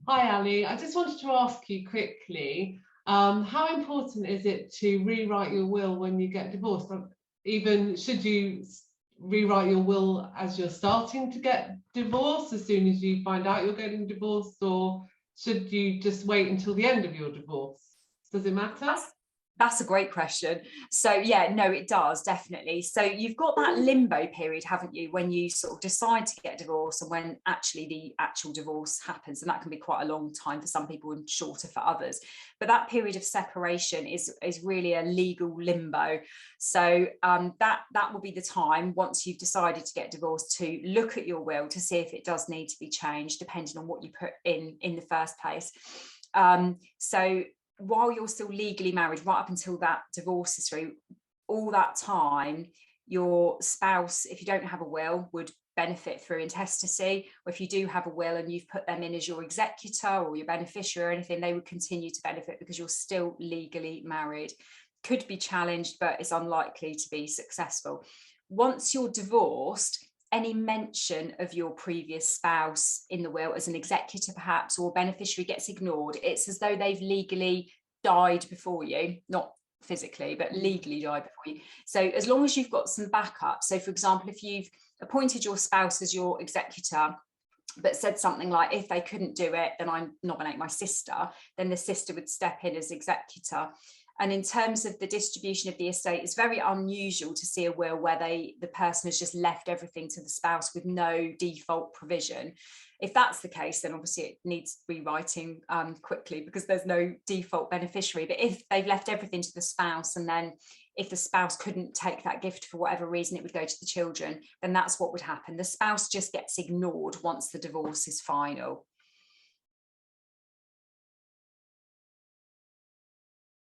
Hi Ali, I just wanted to ask you quickly, how important is it to rewrite your will when you get divorced? Even should you rewrite your will as you're starting to get divorced, as soon as you find out you're getting divorced, or should you just wait until the end of your divorce? Does it matter? That's a great question. So yeah, no, it does definitely. So you've got that limbo period, haven't you, when you sort of decide to get divorced and when actually the actual divorce happens, and that can be quite a long time for some people and shorter for others. But that period of separation is really a legal limbo. So that will be the time once you've decided to get divorced to look at your will to see if it does need to be changed, depending on what you put in the first place. So while you're still legally married, right up until that divorce is through, all that time, your spouse, if you don't have a will, would benefit through intestacy, or if you do have a will and you've put them in as your executor or your beneficiary or anything, they would continue to benefit because you're still legally married. Could be challenged, but it's unlikely to be successful. Once you're divorced, any mention of your previous spouse in the will as an executor perhaps or beneficiary gets ignored. It's as though they've legally died before you, not physically but legally died before you. So as long as you've got some backup, so for example, if you've appointed your spouse as your executor but said something like, if they couldn't do it, then I nominate my sister, then the sister would step in as executor. And in terms of the distribution of the estate, it's very unusual to see a will where the person has just left everything to the spouse with no default provision. If that's the case, then obviously it needs rewriting quickly because there's no default beneficiary. But if they've left everything to the spouse, and then if the spouse couldn't take that gift for whatever reason, it would go to the children, then that's what would happen. The spouse just gets ignored once the divorce is final.